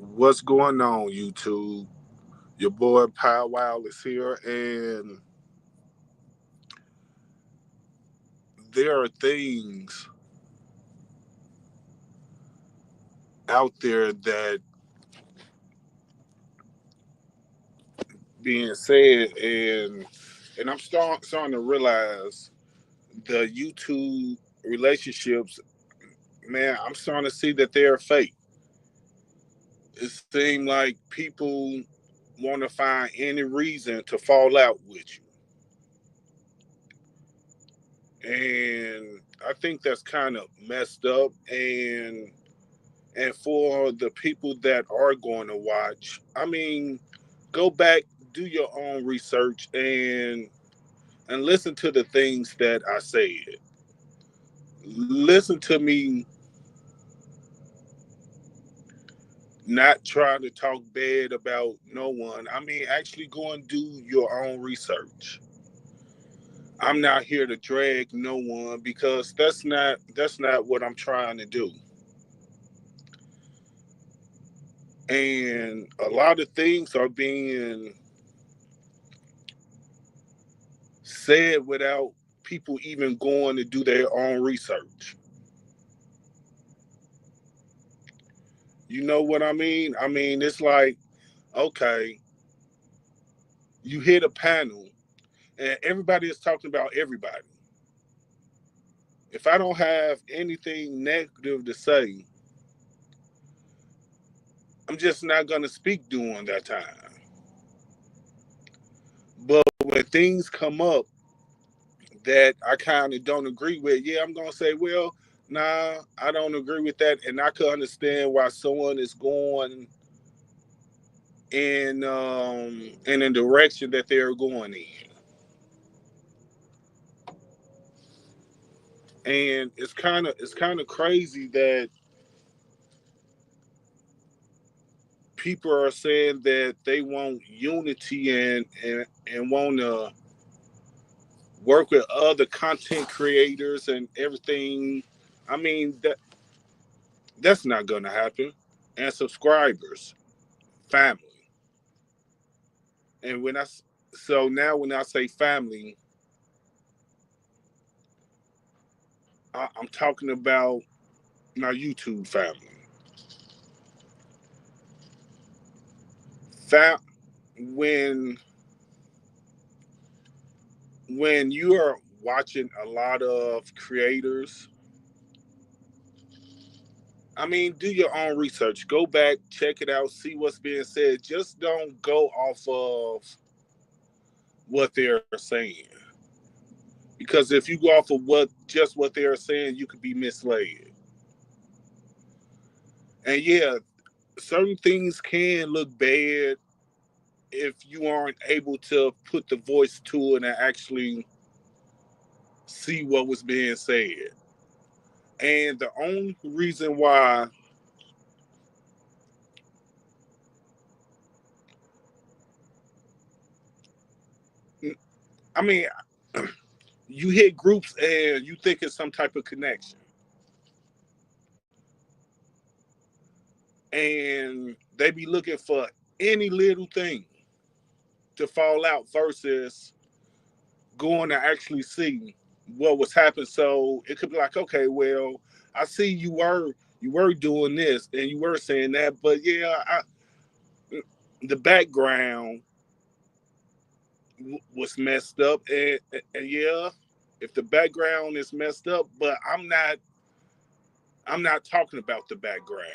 What's going on, YouTube? Your boy Powwow is here, and there are things out there that being said, and I'm starting to realize the YouTube relationships. Man, I'm starting to see that they're fake. It seems like people want to find any reason to fall out with you, and I think that's kind of messed up. And for the people that are going to watch, I mean, go back, do your own research, and listen to the things that I said. Listen to me not trying to talk bad about no one. I mean, actually go and do your own research. I'm not here to drag no one because that's not what I'm trying to do. And a lot of things are being said without people even going to do their own research. You know what I mean? I mean, it's like, okay, you hit a panel and everybody is talking about everybody. If I don't have anything negative to say, I'm just not going to speak during that time. But when things come up that I kind of don't agree with, yeah, I'm going to say, well, nah, I don't agree with that. And I can understand why someone is going in a direction that they're going in. And it's kind of crazy that people are saying that they want unity and want to work with other content creators and everything. I mean that's not going to happen. And subscribers, family, and so now when I say family, I'm talking about my YouTube family. Fa- when when you are watching a lot of creators, I mean, do your own research. Go back, check it out, see what's being said. Just don't go off of what they're saying. Because if you go off of what they're saying, you could be misled. And yeah, certain things can look bad if you aren't able to put the voice to it and actually see what was being said. And the only reason why, I mean, you hit groups and you think it's some type of connection, and they be looking for any little thing to fall out versus going to actually see what was happening. So it could be like, okay, well, I see you were doing this and you were saying that, but yeah, the background was messed up, and yeah, if the background is messed up, but I'm not talking about the background.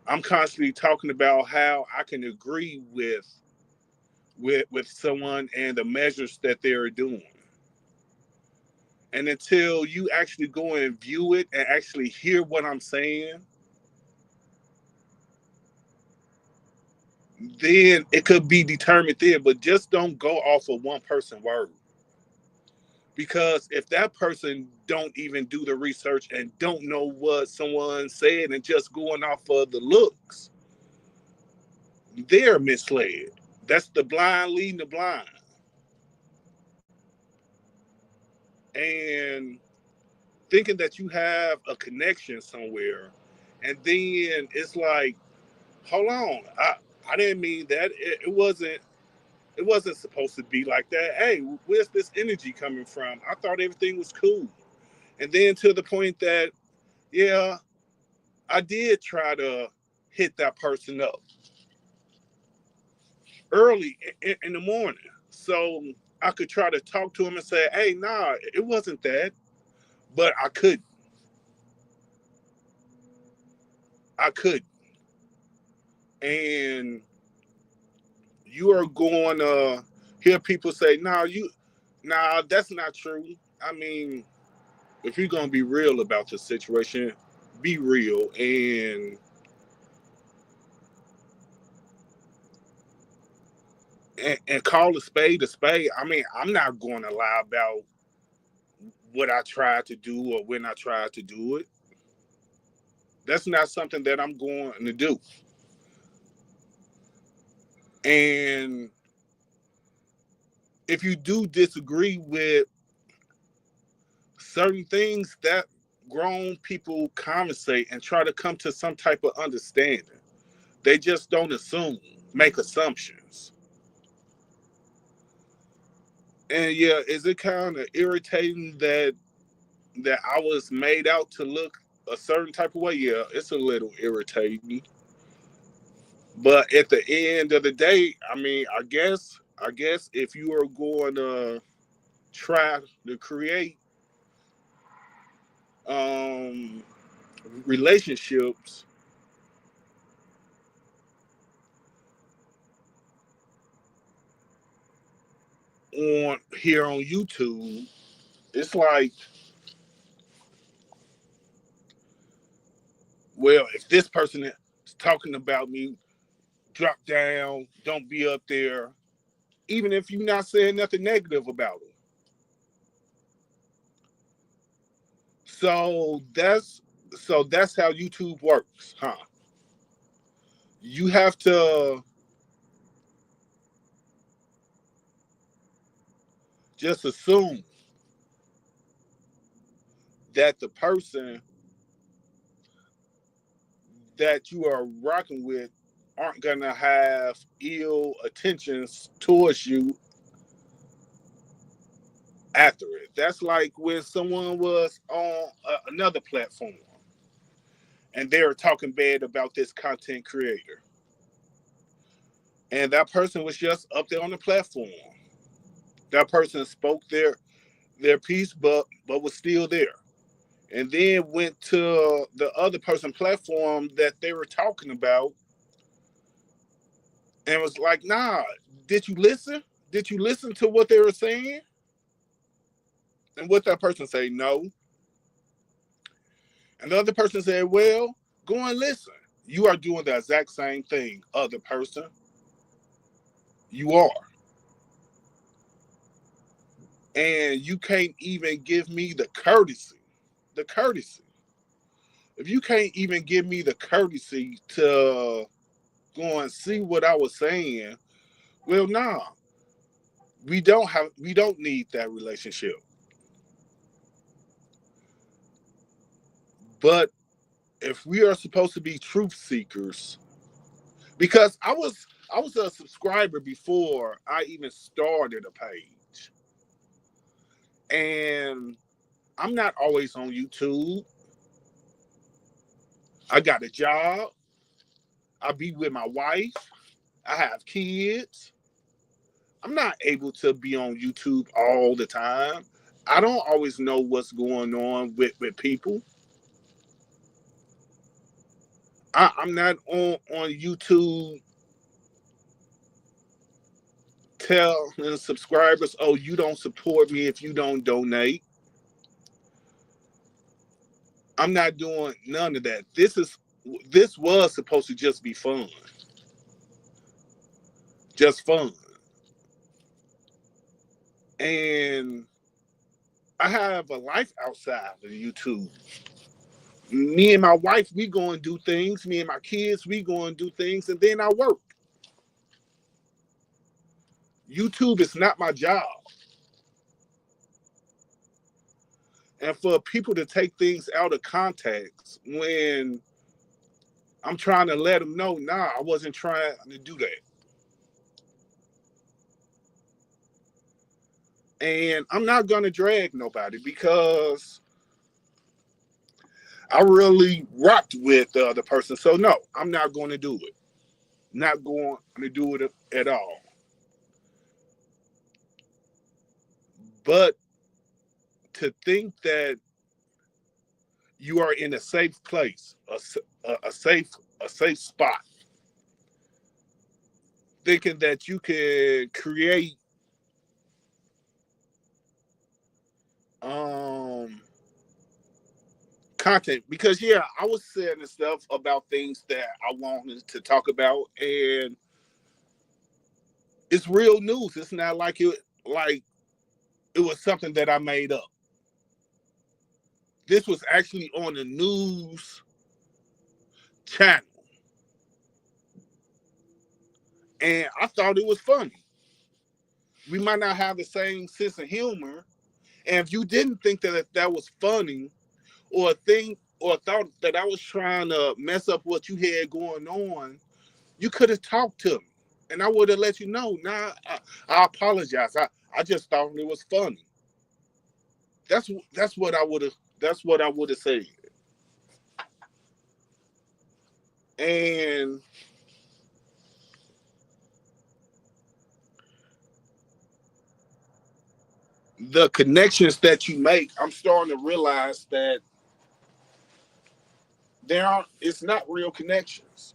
I'm constantly talking about how I can agree with someone and the measures that they're doing. And until you actually go and view it and actually hear what I'm saying, then it could be determined then. But just don't go off of one person word. Because if that person don't even do the research and don't know what someone said and just going off of the looks, they're misled. That's the blind leading the blind. And thinking that you have a connection somewhere And then it's like, hold on, I didn't mean that. It wasn't supposed to be like that. Hey, where's this energy coming from? I thought everything was cool. And then to the point that, yeah, I did try to hit that person up early in the morning. So I could try to talk to him and say, hey, nah, it wasn't that. But I couldn't. I couldn't. And you are going to hear people say, nah, that's not true. I mean, if you're going to be real about the situation, be real and call a spade a spade. I mean, I'm not going to lie about what I tried to do or when I tried to do it. That's not something that I'm going to do. And if you do disagree with certain things, that grown people conversate and try to come to some type of understanding. They just don't assume, make assumptions. And yeah, is it kind of irritating that I was made out to look a certain type of way? Yeah, it's a little irritating. But at the end of the day, I mean, I guess if you are going to try to create um relationships on here on YouTube, it's like, well, if this person is talking about me, drop down, don't be up there, even if you're not saying nothing negative about them. So that's how YouTube works, huh? You have to just assume that the person that you are rocking with aren't gonna have ill intentions towards you after it. That's like when someone was on another platform and they were talking bad about this content creator, and that person was just up there on the platform. That person spoke their piece, but was still there, and then went to the other person platform that they were talking about and was like, "Nah, did you listen? Did you listen to what they were saying?" And what that person say, "No." And the other person said, "Well, go and listen. You are doing the exact same thing, other person. You are. And you can't even give me the courtesy. The courtesy. If you can't even give me the courtesy to go and see what I was saying, well, nah, we don't need that relationship. But if we are supposed to be truth seekers, because I was a subscriber before I even started a page. And I'm not always on YouTube. I got a job. I be with my wife. I have kids. I'm not able to be on YouTube all the time. I don't always know what's going on with people. I'm not on YouTube telling subscribers, oh, you don't support me if you don't donate. I'm not doing none of that. This was supposed to just be fun. Just fun. And I have a life outside of YouTube. Me and my wife, we go and do things. Me and my kids, we go and do things, and then I work. YouTube is not my job. And for people to take things out of context when I'm trying to let them know, nah, I wasn't trying to do that. And I'm not gonna drag nobody because I really rocked with the other person. So no, I'm not going to do it. Not going to do it at all. But to think that you are in a safe place, a safe a safe spot, thinking that you can create um content, because yeah, I was saying stuff about things that I wanted to talk about, and it's real news. It's not like it was something that I made up. This was actually on the news channel, and I thought it was funny. We might not have the same sense of humor, and if you didn't think that was funny, or thought that I was trying to mess up what you had going on, you could have talked to me, and I would have let you know. Nah, I apologize. I just thought it was funny. That's what I would have. That's what I would have said. And the connections that you make, I'm starting to realize that there are. It's not real connections.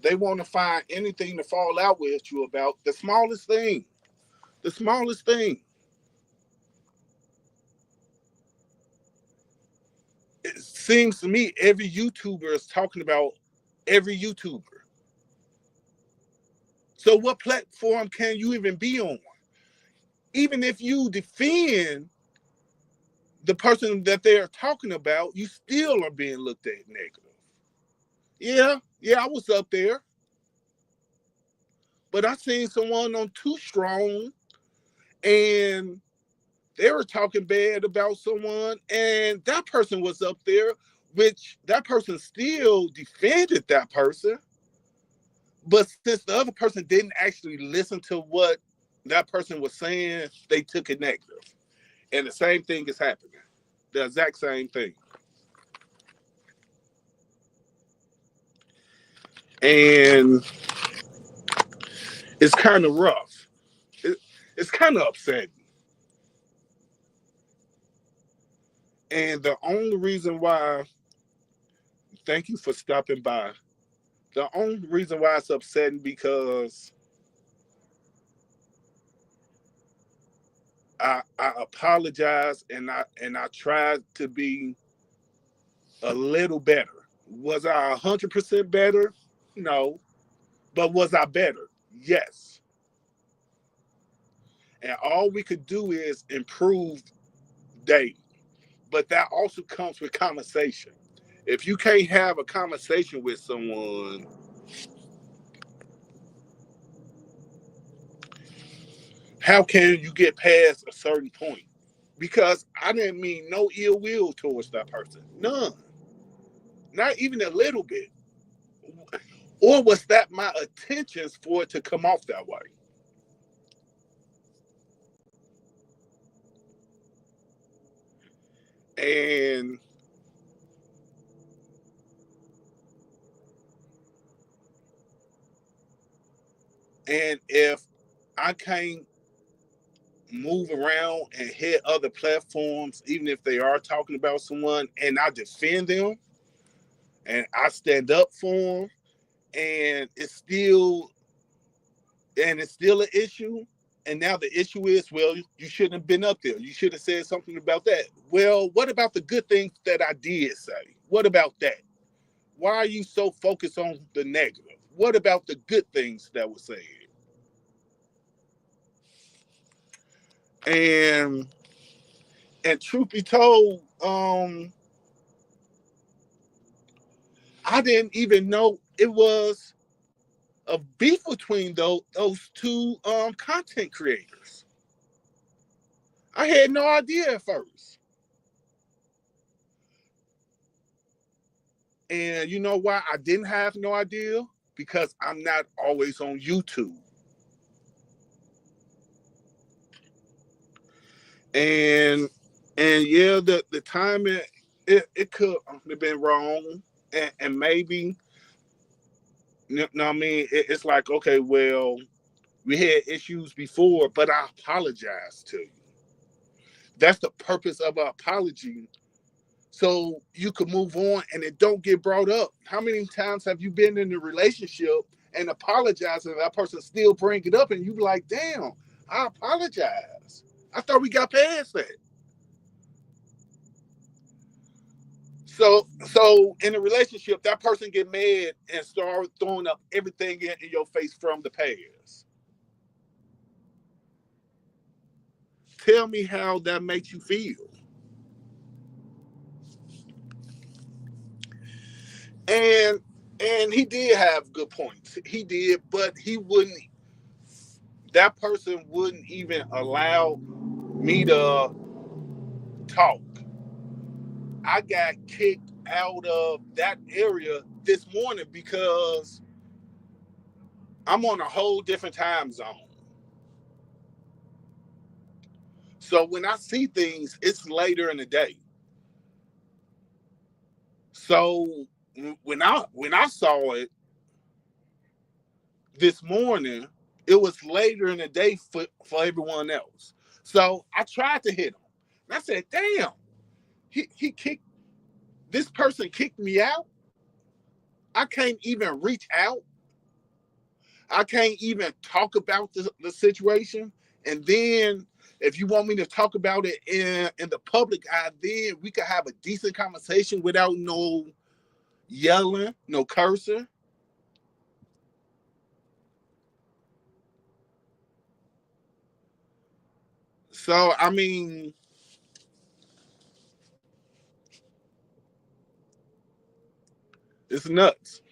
They want to find anything to fall out with you about the smallest thing. The smallest thing. It seems to me every YouTuber is talking about every YouTuber. So what platform can you even be on? Even if you defend the person that they're talking about, you still are being looked at negative. Yeah, yeah, I was up there, but I seen someone on Too Strong, and they were talking bad about someone, and that person was up there, which that person still defended that person. But since the other person didn't actually listen to what that person was saying, they took it negative. And the same thing is happening. The exact same thing. And it's kind of rough. It, it's kind of upsetting. And the only reason why, thank you for stopping by. The only reason why it's upsetting because I apologize, and I tried to be a little better. Was I 100% better? No. But was I better? Yes. And all we could do is improve daily. But that also comes with conversation. If you can't have a conversation with someone, how can you get past a certain point? Because I didn't mean no ill will towards that person. None. Not even a little bit. Or was that my intentions for it to come off that way? And if I can't move around and hit other platforms, even if they are talking about someone, and I defend them and I stand up for them, and it's still an issue. And now the issue is, well, you shouldn't have been up there. You should have said something about that. Well, what about the good things that I did say? What about that? Why are you so focused on the negative? What about the good things that were said? And truth be told, I didn't even know it was a beef between those two content creators. I had no idea at first. And you know why I didn't have no idea? Because I'm not always on YouTube. And yeah, the timing it could have been wrong. And maybe, you know what I mean, it's like, okay, well, we had issues before, but I apologize to you. That's the purpose of an apology. So you can move on and it don't get brought up. How many times have you been in a relationship and apologize and that person still bring it up and you be like, damn, I apologize. I thought we got past that. So in a relationship, that person get mad and start throwing up everything in your face from the past. Tell me how that makes you feel. And he did have good points. He did, but he wouldn't. That person wouldn't even allow me to talk. I got kicked out of that area this morning because I'm on a whole different time zone. So when I see things, it's later in the day. So when I saw it this morning, it was later in the day for everyone else. So I tried to hit him. And I said, damn, he kicked this person kicked me out. I can't even reach out. I can't even talk about the situation. And then if you want me to talk about it in the public eye, then we could have a decent conversation without no yelling, no cursing. So I mean, it's nuts.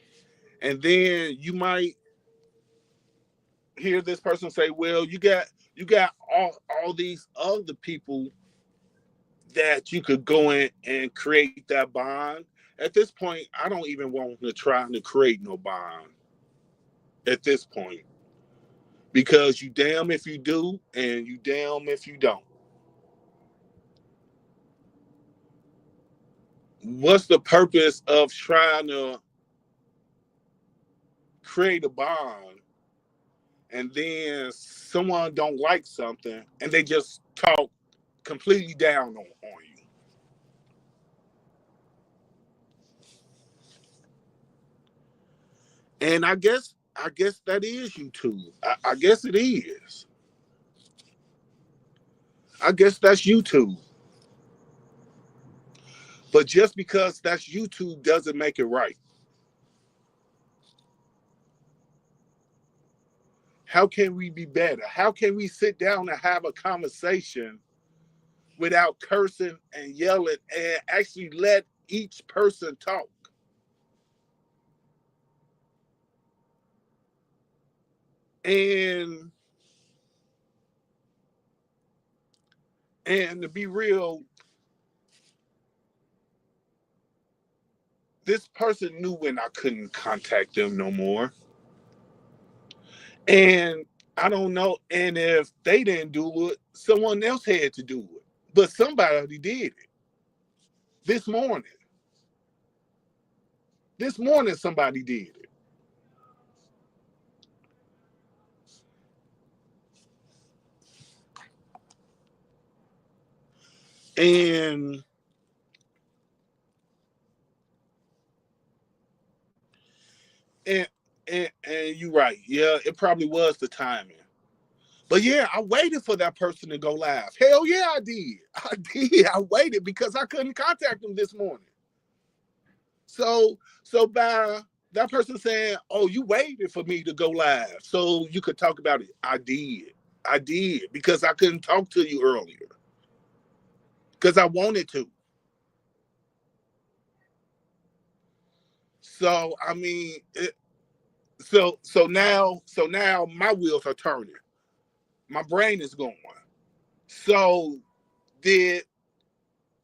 And then you might hear this person say, "Well, you got all these other people that you could go in and create that bond." At this point, I don't even want to try to create no bond at this point because you damn if you do and you damn if you don't. What's the purpose of trying to create a bond and then someone don't like something and they just talk completely down on you? And I guess that is YouTube. I guess it is. I guess that's YouTube. But just because that's YouTube doesn't make it right. How can we be better? How can we sit down and have a conversation without cursing and yelling and actually let each person talk? And to be real, this person knew when I couldn't contact them no more. And I don't know. And if they didn't do it, someone else had to do it. But somebody did it this morning. This morning, somebody did it. And and you're right. Yeah, it probably was the timing. But yeah, I waited for that person to go live. Hell yeah, I did. I did. I waited because I couldn't contact them this morning. So by that person saying, "Oh, you waited for me to go live so you could talk about it," I did. I did because I couldn't talk to you earlier because I wanted to. So I mean, so now my wheels are turning. My brain is going. So did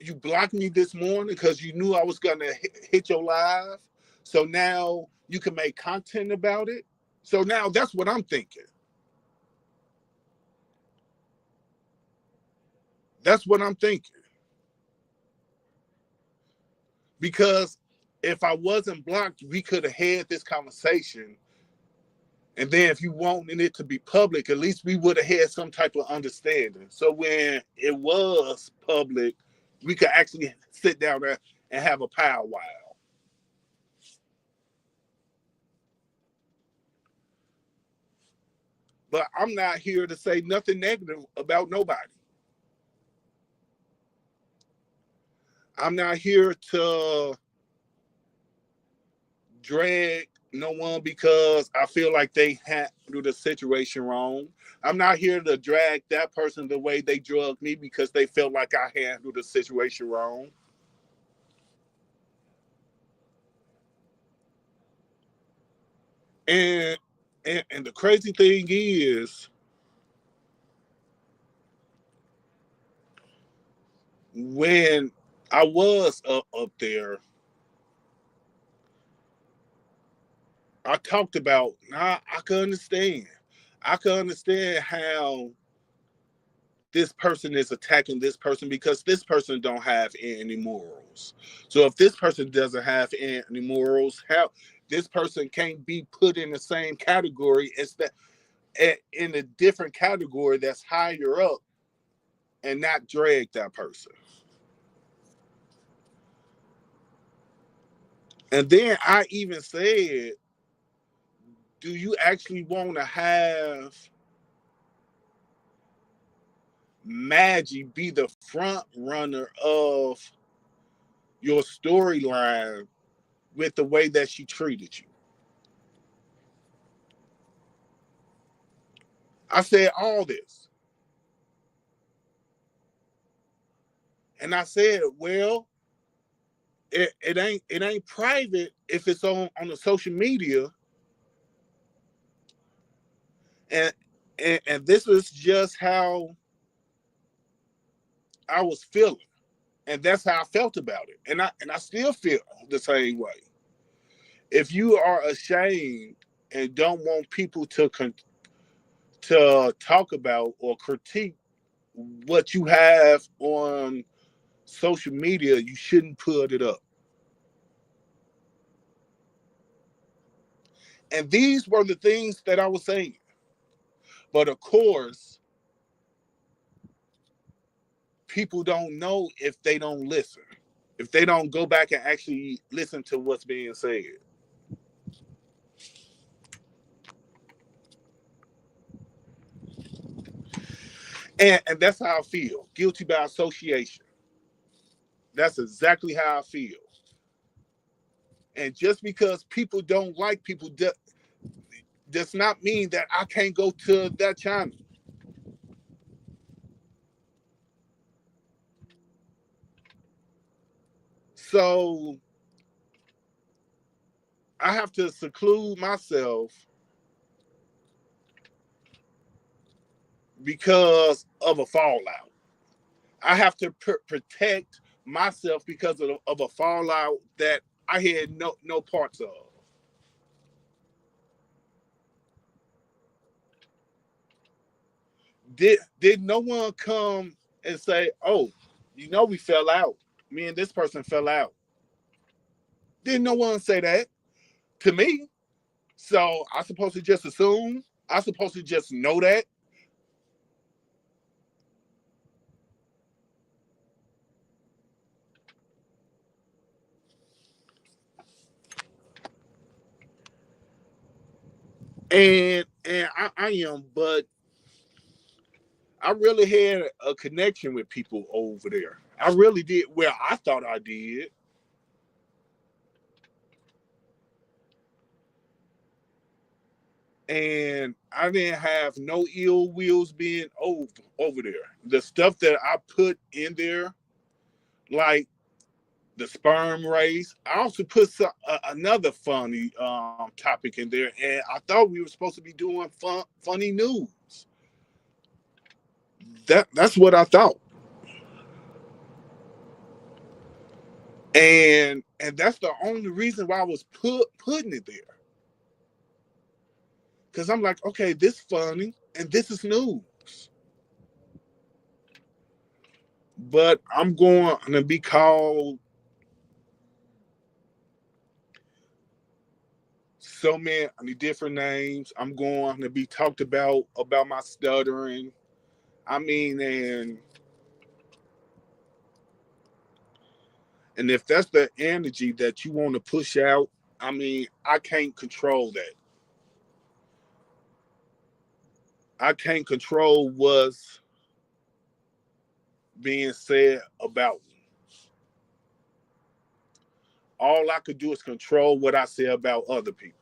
you blocked me this morning because you knew I was gonna hit your live. So now you can make content about it. So now that's what I'm thinking. That's what I'm thinking. Because if I wasn't blocked, we could have had this conversation. And then if you wanted it to be public, at least we would have had some type of understanding. So when it was public, we could actually sit down there and have a powwow. But I'm not here to say nothing negative about nobody. I'm not here to drag no one because I feel like they handled the situation wrong. I'm not here to drag that person the way they drugged me because they felt like I handled the situation wrong. And and the crazy thing is, when I was up there, I talked about. I can understand. I can understand how this person is attacking this person because this person don't have any morals. So if this person doesn't have any morals, how this person can't be put in the same category as that, in a different category that's higher up, and not drag that person. And then I even said, do you actually want to have Maggie be the front runner of your storyline with the way that she treated you? I said all this. And I said, well, it ain't private if it's on the social media. And, and this was just how I was feeling. And that's how I felt about it. And I still feel the same way. If you are ashamed and don't want people to talk about or critique what you have on social media, you shouldn't put it up. And these were the things that I was saying. But of course, people don't know if they don't listen, if they don't go back and actually listen to what's being said. And that's how I feel. Guilty by association. That's exactly how I feel. And just because people don't like people does not mean that I can't go to that channel. So I have to seclude myself because of a fallout. I have to protect myself because of a fallout that I had no parts of. Did no one come and say, "Oh, we fell out. Me and this person fell out." Didn't no one say that to me. So I supposed to just assume. I supposed to just know that. And I am, but I really had a connection with people over there. I really did. Well, I thought I did. And I didn't have no ill wills being over there. The stuff that I put in there, like the sperm race, I also put another funny topic in there, and I thought we were supposed to be doing funny news. That's what I thought. And that's the only reason why I was putting it there. Because I'm like, okay, this funny and this is news. But I'm going to be called so many different names. I'm going to be talked about my stuttering. I mean, and if that's the energy that you want to push out, I mean, I can't control that. I can't control what's being said about me. All I could do is control what I say about other people.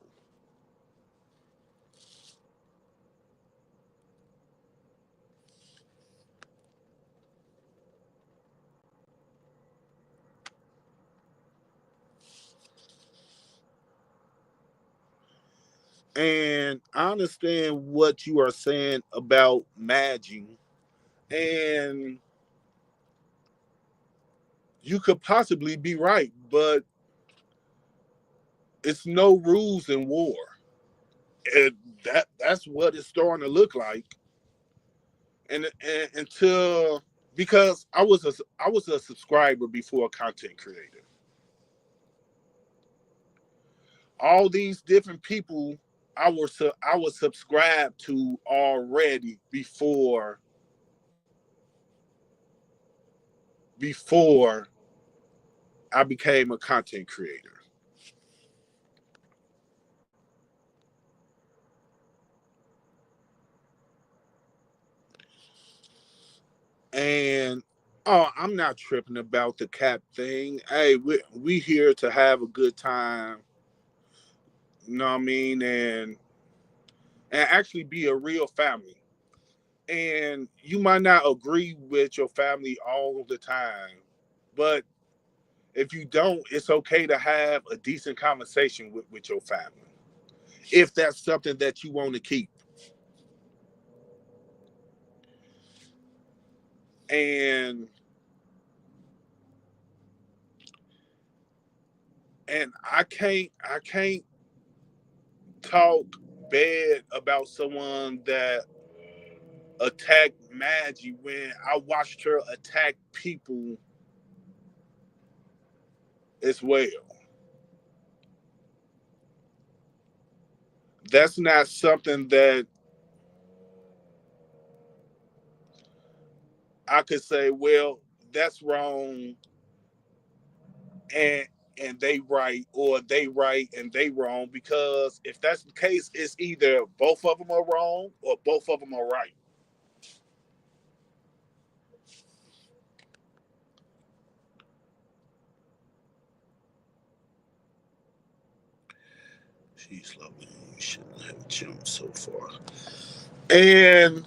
And I understand what you are saying about Maggie, and you could possibly be right, but it's no rules in war. And that's what it's starting to look like. And until because I was a subscriber before a content creator. All these different people I was subscribed to already before I became a content creator. And oh, I'm not tripping about the cap thing. Hey, we here to have a good time. You know what I mean? And actually be a real family. And you might not agree with your family all the time, but if you don't, it's okay to have a decent conversation with your family. If that's something that you want to keep. And and I can't talk bad about someone that attacked Maggie when I watched her attack people as well. That's not something that I could say, well, that's wrong and they right, or they right and they wrong, because if that's the case, it's either both of them are wrong or both of them are right. She's lovely. You shouldn't have jumped so far. And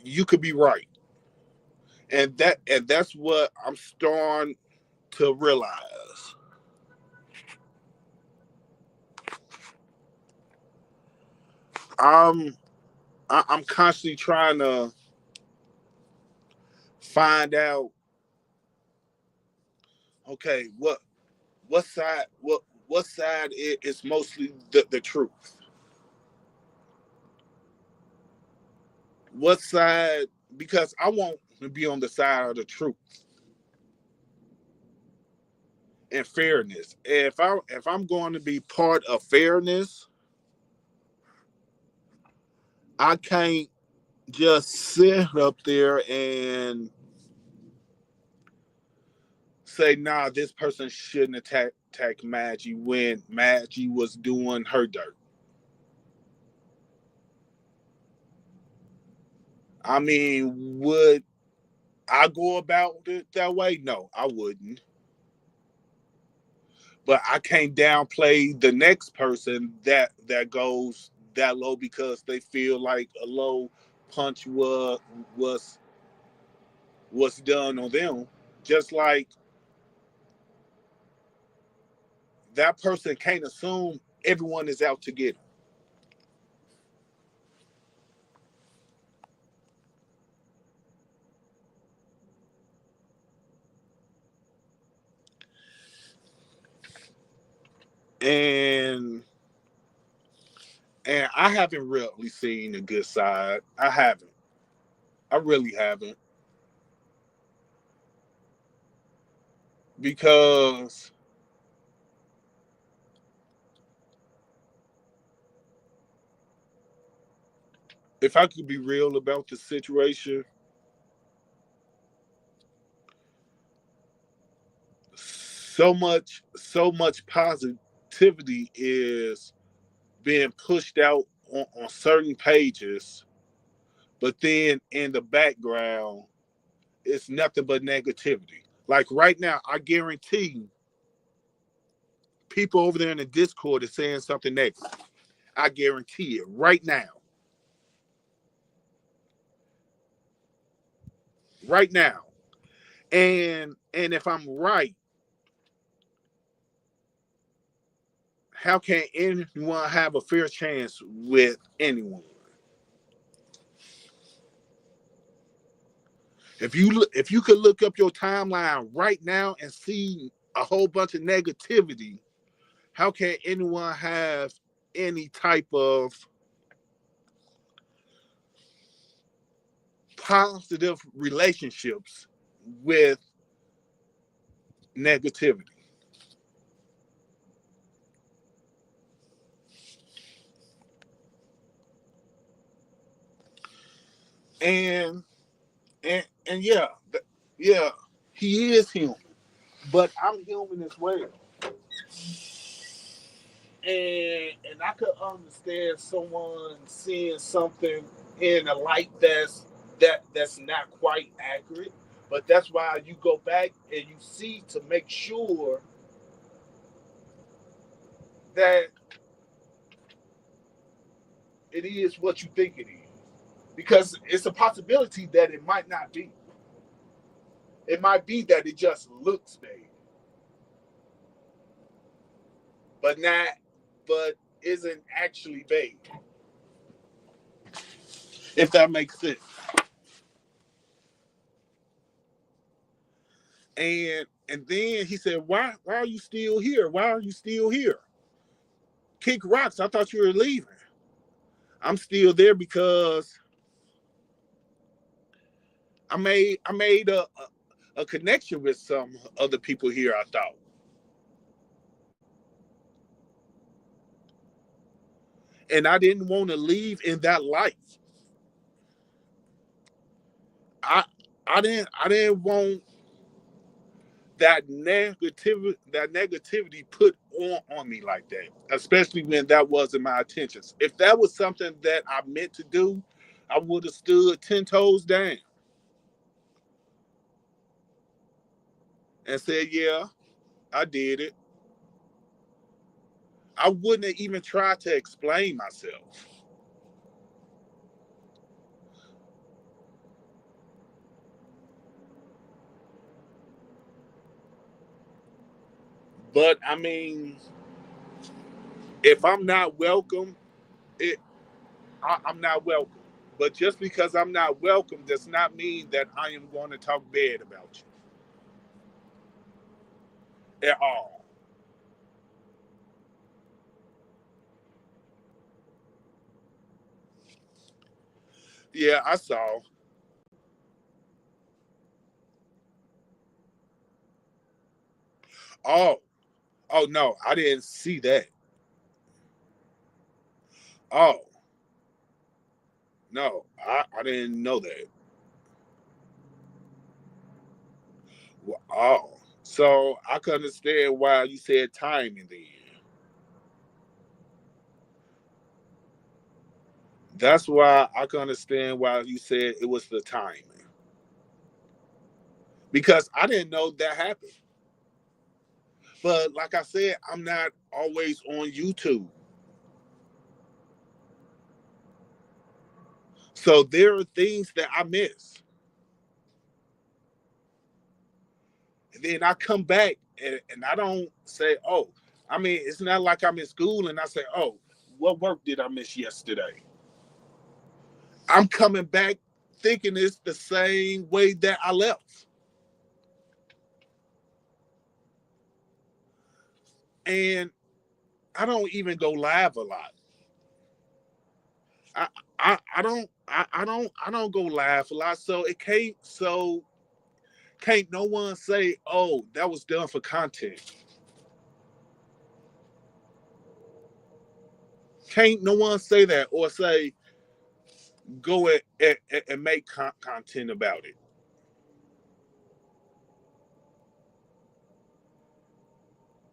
you could be right. And that's what I'm starting to realize. I'm I'm constantly trying to find out, okay, what side is mostly the truth. What side, because I want to be on the side of the truth and fairness. If I'm going to be part of fairness, I can't just sit up there and say, nah, this person shouldn't attack Maggie when Maggie was doing her dirt. I mean, would I go about it that way? No, I wouldn't. But I can't downplay the next person that goes that low because they feel like a low punch was was done on them. Just like that person can't assume everyone is out to get them. and I haven't really seen the good side. I haven't. I really haven't, because if I could be real about the situation, so much positivity is being pushed out on certain pages, but then in the background, it's nothing but negativity. Like right now, I guarantee people over there in the Discord is saying something negative. I guarantee it right now. Right now. And if I'm right, how can anyone have a fair chance with anyone? If you could look up your timeline right now and see a whole bunch of negativity, how can anyone have any type of positive relationships with negativity? And and yeah, yeah, he is human, but I'm human as well. And I could understand someone seeing something in a light that's not quite accurate, but that's why you go back and you see to make sure that it is what you think it is, because it's a possibility that it might not be. It might be that it just looks bad, but not, but isn't actually bad. If that makes sense. And then he said, why are you still here? Why are you still here? Kick rocks. I thought you were leaving. I'm still there because I made a connection with some other people here, I thought. And I didn't want to leave in that life. I I didn't want that negativity put on me like that, especially when that wasn't my intentions. If that was something that I meant to do, I would have stood 10 toes down and said, yeah, I did it. I wouldn't have even tried to explain myself. But I mean, if I'm not welcome, it, I'm not welcome. But just because I'm not welcome does not mean that I am going to talk bad about you at all. Yeah, I saw. Oh, oh no, I didn't see that. Oh, no, I didn't know that. Oh, so I can understand why you said timing then. That's why I can understand why you said it was the timing. Because I didn't know that happened. But like I said, I'm not always on YouTube. So there are things that I miss. And then I come back and I don't say, oh, I mean, it's not like I'm in school and I say, oh, what work did I miss yesterday? I'm coming back thinking it's the same way that I left. And I don't even go live a lot. I don't go live a lot. So can't no one say, oh, that was done for content. Can't no one say that or say go and make content about it.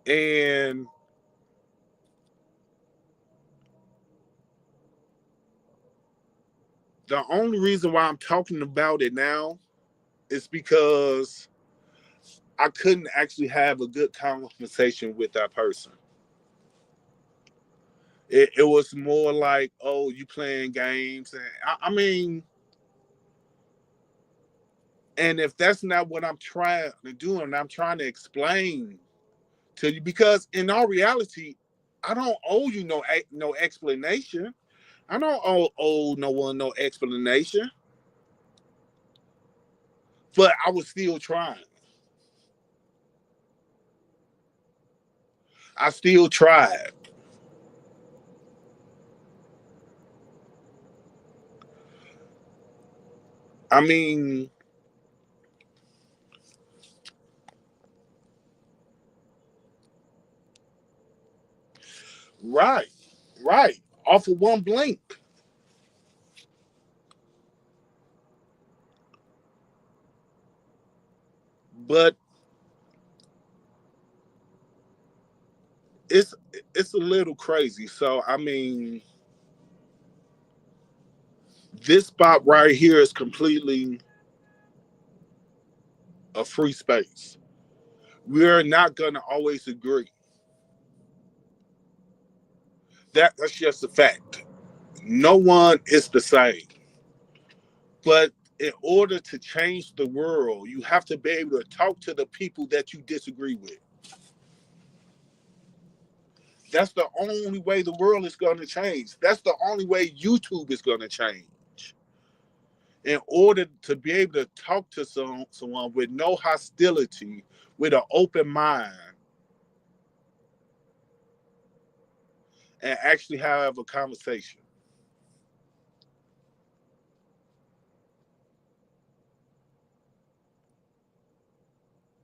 And the only reason why I'm talking about it now is because I couldn't actually have a good conversation with that person. It was more like, oh, you playing games, and I mean, and if that's not what I'm trying to do, and I'm trying to explain to you, because in all reality, I don't owe you no explanation. I don't owe no one no explanation, but I was still trying. I still tried. I mean, right, right, off of one blink. But it's it's a little crazy. So I mean, this spot right here is completely a free space. We're not gonna always agree. That's just a fact. No one is the same. But in order to change the world, you have to be able to talk to the people that you disagree with. That's the only way the world is going to change. That's the only way YouTube is going to change. In order to be able to talk to someone with no hostility, with an open mind, and actually have a conversation.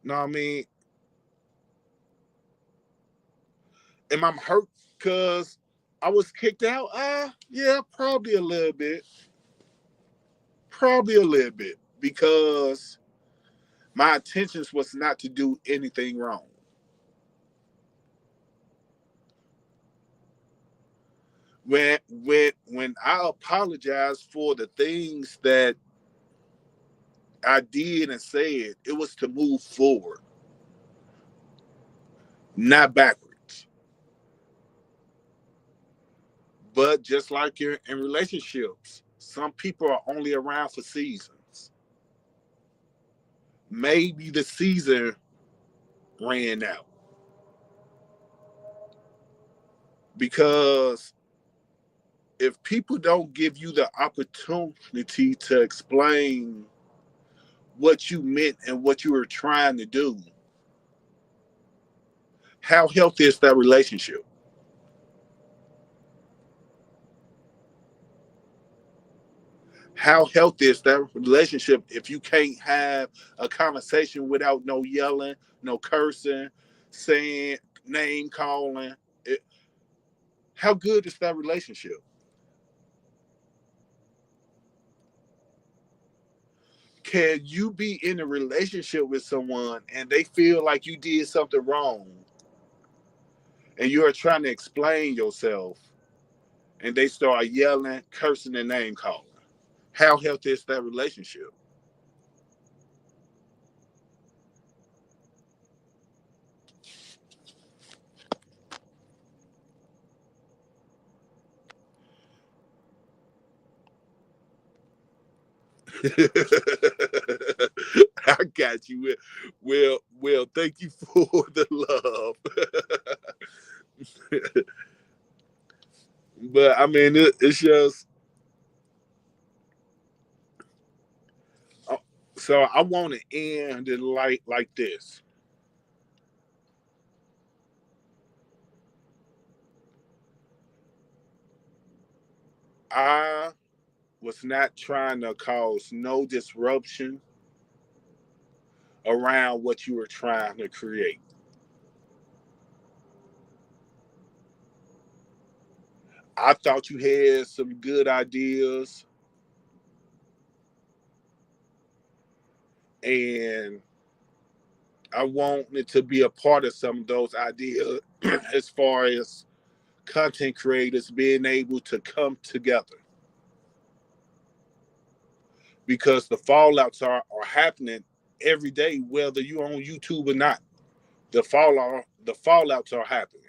Know what I mean? Am I hurt because I was kicked out? Yeah, probably a little bit. Probably a little bit because my intentions was not to do anything wrong. When I apologized for the things that I did and said, it was to move forward, not backwards. But just like in relationships, some people are only around for seasons. Maybe the season ran out because if people don't give you the opportunity to explain what you meant and what you were trying to do, how healthy is that relationship? How healthy is that relationship if you can't have a conversation without no yelling, no cursing, saying, name calling? It, how good is that relationship? Can you be in a relationship with someone and they feel like you did something wrong and you're trying to explain yourself and they start yelling, cursing, and name calling? How healthy is that relationship? I got you. Well, thank you for the love. But I mean, it's just uh, so I want to end it like this. I was not trying to cause no disruption around what you were trying to create. I thought you had some good ideas, and I wanted to be a part of some of those ideas as far as content creators being able to come together, because the fallouts are happening every day, whether you're on YouTube or not. The fallouts are happening.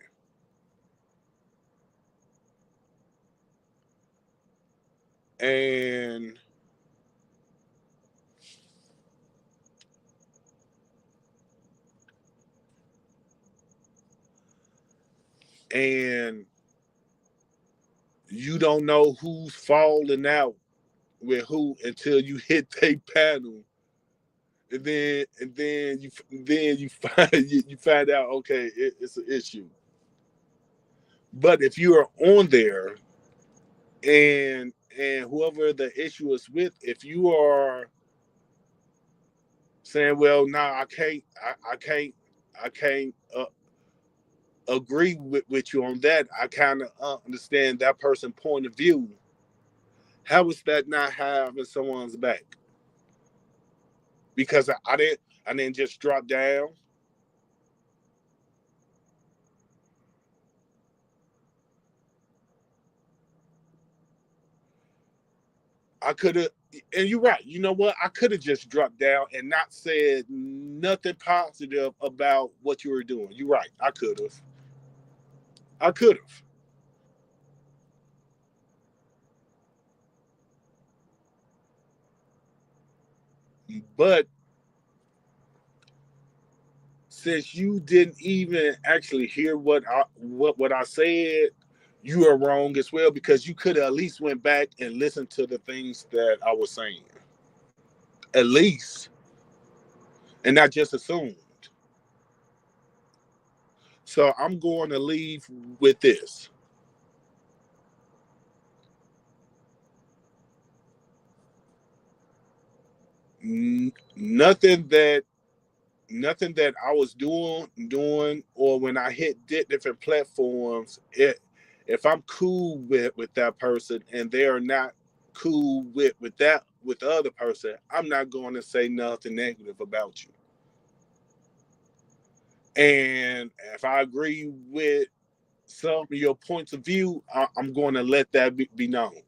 And and you don't know who's falling out with who until you hit their panel, and then you find you find out, okay, it's an issue. But if you are on there, and whoever the issue is with, if you are saying, well, no, I can't agree with you on that, I kind of understand that person's point of view. How is that not having someone's back? Because I didn't just drop down. I could have, and you're right. You know what? I could have just dropped down and not said nothing positive about what you were doing. You're right. I could have. I could have. But since you didn't even actually hear what I said, you are wrong as well, because you could have at least went back and listened to the things that I was saying. At least, and not just assumed. So I'm going to leave with this. Nothing that I was doing, or when I hit different platforms, if I'm cool with that person and they are not cool with the other person, I'm not going to say nothing negative about you. And if I agree with some of your points of view, I'm going to let that be known.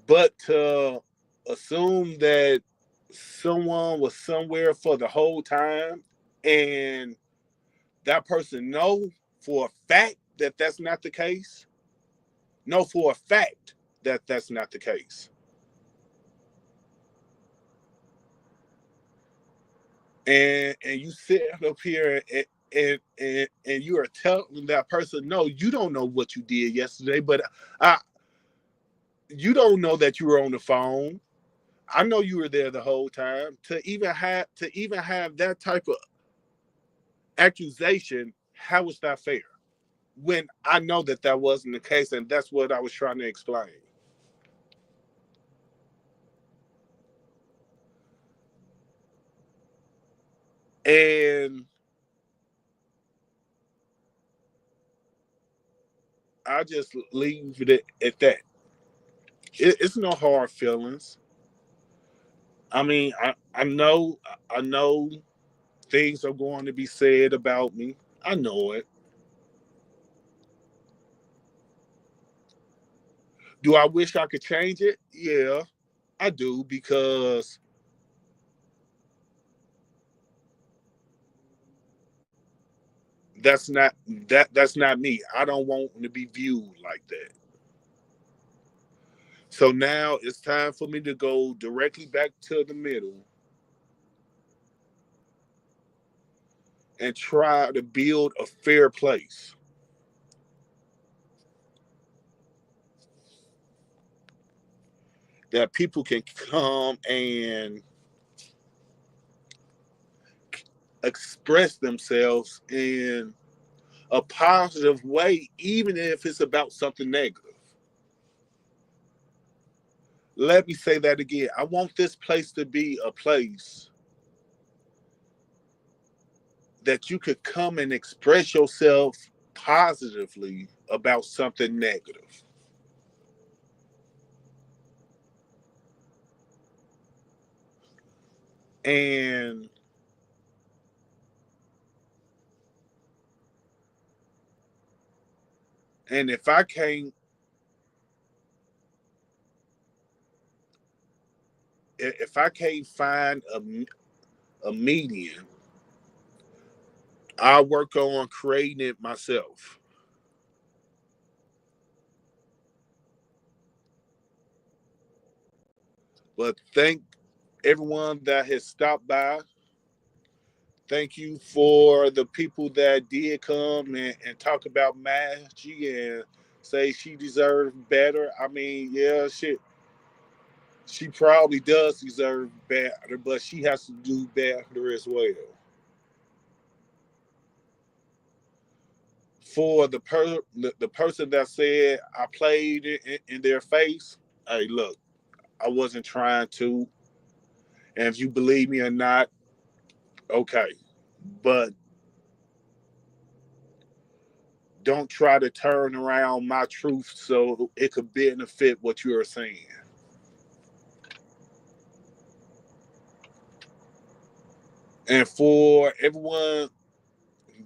But to assume that someone was somewhere for the whole time, and that person know for a fact that that's not the case, know for a fact that that's not the case, and you sit up here and you are telling that person, no, you don't know what you did yesterday, but I you don't know that you were on the phone. I know you were there the whole time. To even have that type of accusation, how is that fair? When I know that that wasn't the case, and that's what I was trying to explain. And I just leave it at that. It's no hard feelings. I mean, I know things are going to be said about me. I know it. Do I wish I could change it? Yeah, I do, because that's not that's not me. I don't want to be viewed like that. So now it's time for me to go directly back to the middle and try to build a fair place that people can come and express themselves in a positive way, even if it's about something negative. Let me say that again. I want this place to be a place that you could come and express yourself positively about something negative. And and if I can't find a medium, I work on creating it myself. But thank everyone that has stopped by. Thank you for the people that did come and talk about Maggie and say she deserved better. I mean, yeah, shit, she probably does deserve better, but she has to do better as well. For the person that said I played in their face, hey, look, I wasn't trying to, and if you believe me or not, okay, but don't try to turn around my truth so it could benefit what you are saying. And for everyone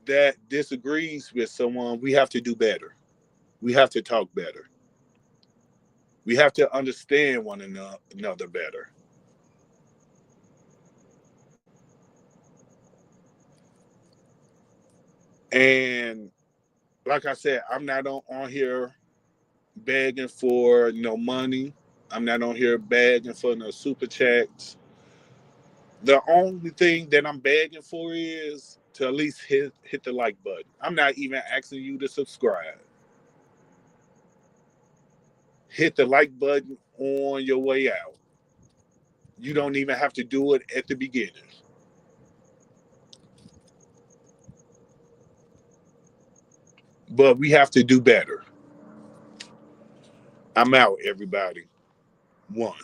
that disagrees with someone, we have to do better. We have to talk better. We have to understand one another better. And like I said, I'm not on here begging for no money. I'm not on here begging for no super chats. The only thing that I'm begging for is to at least hit the like button. I'm not even asking you to subscribe. Hit the like button on your way out. You don't even have to do it at the beginning. But we have to do better. I'm out, everybody. One.